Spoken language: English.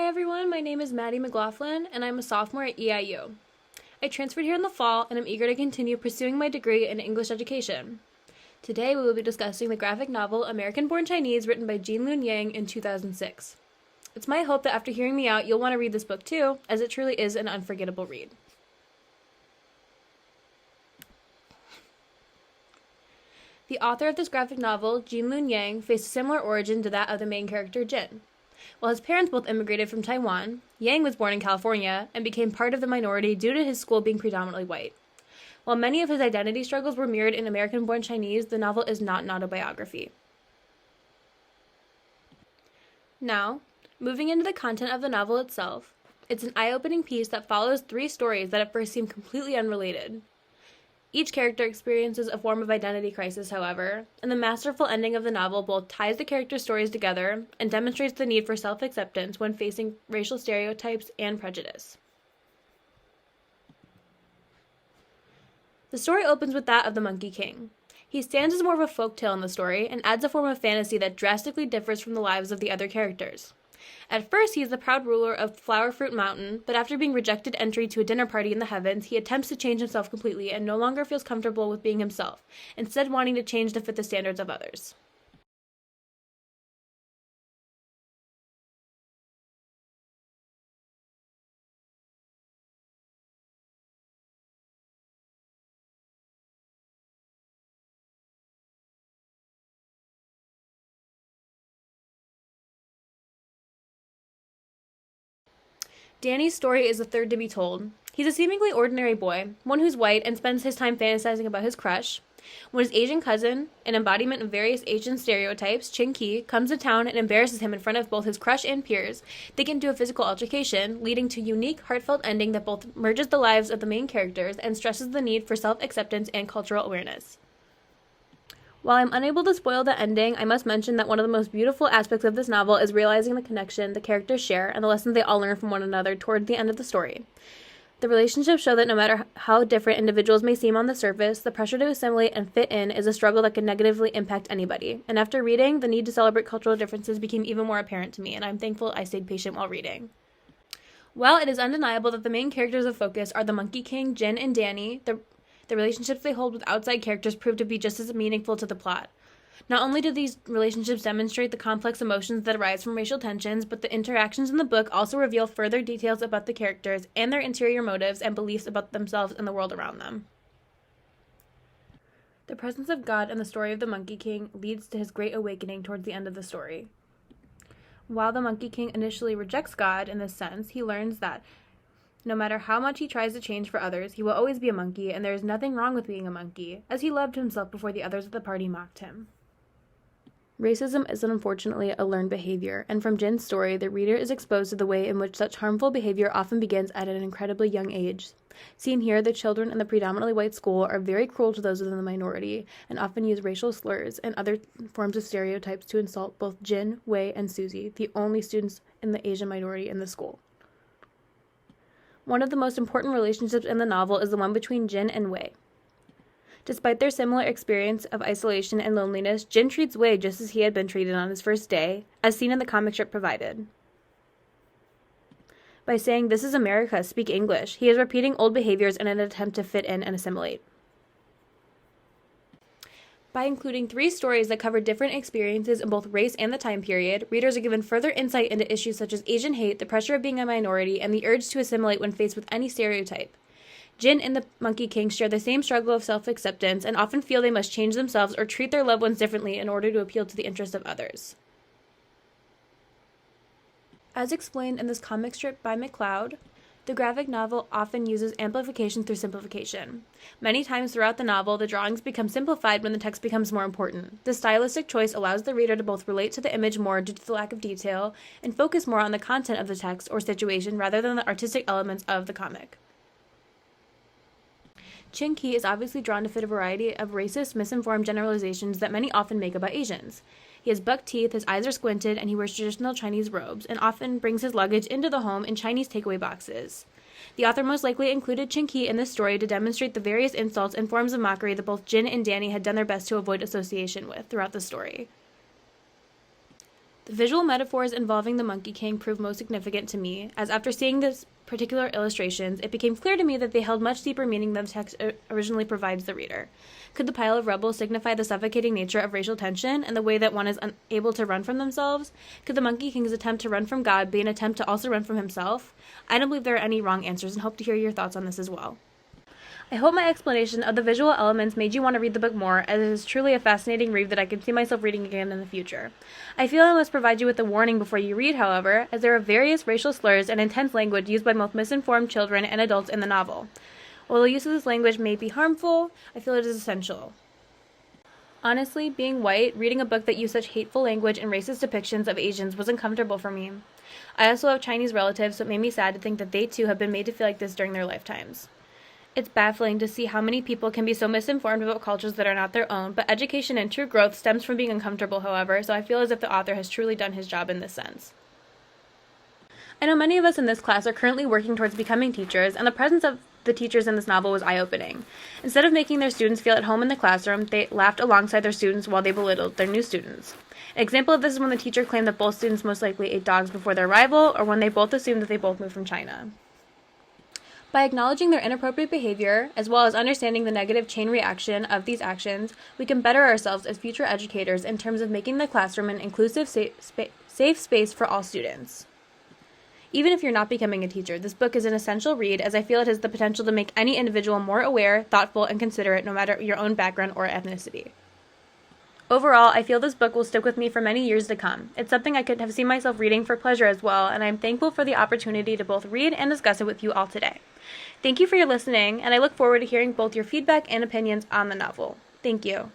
everyone, my name is Maddie McLaughlin, and I'm a sophomore at EIU. I transferred here in the fall, and I'm eager to continue pursuing my degree in English education. Today, we will be discussing the graphic novel American-Born Chinese, written by Jin Yang in 2006. It's my hope that after hearing me out, you'll want to read this book too, as it truly is an unforgettable read. The author of this graphic novel, Jin Yang, faced a similar origin to that of the main character, Jin. While his parents both immigrated from Taiwan, Yang was born in California and became part of the minority due to his school being predominantly white. While many of his identity struggles were mirrored in American-Born Chinese, the novel is not an autobiography. Now, moving into the content of the novel itself, it's an eye-opening piece that follows three stories that at first seem completely unrelated. Each character experiences a form of identity crisis, however, and the masterful ending of the novel both ties the character stories together and demonstrates the need for self-acceptance when facing racial stereotypes and prejudice. The story opens with that of the Monkey King. He stands as more of a folktale in the story and adds a form of fantasy that drastically differs from the lives of the other characters. At first, he is the proud ruler of Flower Fruit Mountain, but after being rejected entry to a dinner party in the heavens, he attempts to change himself completely and no longer feels comfortable with being himself, instead wanting to change to fit the standards of others. Danny's story is the third to be told. He's a seemingly ordinary boy, one who's white and spends his time fantasizing about his crush, when his Asian cousin, an embodiment of various Asian stereotypes, Chin Ki, comes to town and embarrasses him in front of both his crush and peers. They get into a physical altercation, leading to a unique, heartfelt ending that both merges the lives of the main characters and stresses the need for self-acceptance and cultural awareness. While I'm unable to spoil the ending, I must mention that one of the most beautiful aspects of this novel is realizing the connection the characters share and the lessons they all learn from one another toward the end of the story. The relationships show that no matter how different individuals may seem on the surface, the pressure to assimilate and fit in is a struggle that can negatively impact anybody. And after reading, the need to celebrate cultural differences became even more apparent to me, and I'm thankful I stayed patient while reading. While it is undeniable that the main characters of focus are the Monkey King, Jin, and Danny, the relationships they hold with outside characters prove to be just as meaningful to the plot. Not only do these relationships demonstrate the complex emotions that arise from racial tensions, but the interactions in the book also reveal further details about the characters and their interior motives and beliefs about themselves and the world around them. The presence of God in the story of the Monkey King leads to his great awakening towards the end of the story. While the Monkey King initially rejects God in this sense, he learns that no matter how much he tries to change for others, he will always be a monkey, and there is nothing wrong with being a monkey, as he loved himself before the others at the party mocked him. Racism is unfortunately a learned behavior, and from Jin's story, the reader is exposed to the way in which such harmful behavior often begins at an incredibly young age. Seen here, the children in the predominantly white school are very cruel to those within the minority, and often use racial slurs and other forms of stereotypes to insult both Jin, Wei, and Susie, the only students in the Asian minority in the school. One of the most important relationships in the novel is the one between Jin and Wei. Despite their similar experience of isolation and loneliness, Jin treats Wei just as he had been treated on his first day, as seen in the comic strip provided. By saying, "This is America, speak English," he is repeating old behaviors in an attempt to fit in and assimilate. By including three stories that cover different experiences in both race and the time period, readers are given further insight into issues such as Asian hate, the pressure of being a minority, and the urge to assimilate when faced with any stereotype. Jin and the Monkey King share the same struggle of self-acceptance and often feel they must change themselves or treat their loved ones differently in order to appeal to the interests of others. As explained in this comic strip by McLeod, the graphic novel often uses amplification through simplification. Many times throughout the novel, the drawings become simplified when the text becomes more important. This stylistic choice allows the reader to both relate to the image more due to the lack of detail and focus more on the content of the text or situation rather than the artistic elements of the comic. Chin Ki is obviously drawn to fit a variety of racist, misinformed generalizations that many often make about Asians. He has buck teeth, his eyes are squinted, and he wears traditional Chinese robes, and often brings his luggage into the home in Chinese takeaway boxes. The author most likely included Chin Ki in this story to demonstrate the various insults and forms of mockery that both Jin and Danny had done their best to avoid association with throughout the story. The visual metaphors involving the Monkey King proved most significant to me, as after seeing this particular illustrations, it became clear to me that they held much deeper meaning than the text originally provides the reader. Could the pile of rubble signify the suffocating nature of racial tension and the way that one is unable to run from themselves? Could the Monkey King's attempt to run from God be an attempt to also run from himself? I don't believe there are any wrong answers and hope to hear your thoughts on this as well. I hope my explanation of the visual elements made you want to read the book more, as it is truly a fascinating read that I can see myself reading again in the future. I feel I must provide you with a warning before you read, however, as there are various racial slurs and intense language used by both misinformed children and adults in the novel. While the use of this language may be harmful, I feel it is essential. Honestly, being white, reading a book that used such hateful language and racist depictions of Asians was uncomfortable for me. I also have Chinese relatives, so it made me sad to think that they too have been made to feel like this during their lifetimes. It's baffling to see how many people can be so misinformed about cultures that are not their own, but education and true growth stems from being uncomfortable, however, so I feel as if the author has truly done his job in this sense. I know many of us in this class are currently working towards becoming teachers, and the presence of the teachers in this novel was eye-opening. Instead of making their students feel at home in the classroom, they laughed alongside their students while they belittled their new students. An example of this is when the teacher claimed that both students most likely ate dogs before their arrival, or when they both assumed that they both moved from China. By acknowledging their inappropriate behavior, as well as understanding the negative chain reaction of these actions, we can better ourselves as future educators in terms of making the classroom an inclusive, safe space for all students. Even if you're not becoming a teacher, this book is an essential read, as I feel it has the potential to make any individual more aware, thoughtful, and considerate, no matter your own background or ethnicity. Overall, I feel this book will stick with me for many years to come. It's something I could have seen myself reading for pleasure as well, and I'm thankful for the opportunity to both read and discuss it with you all today. Thank you for your listening, and I look forward to hearing both your feedback and opinions on the novel. Thank you.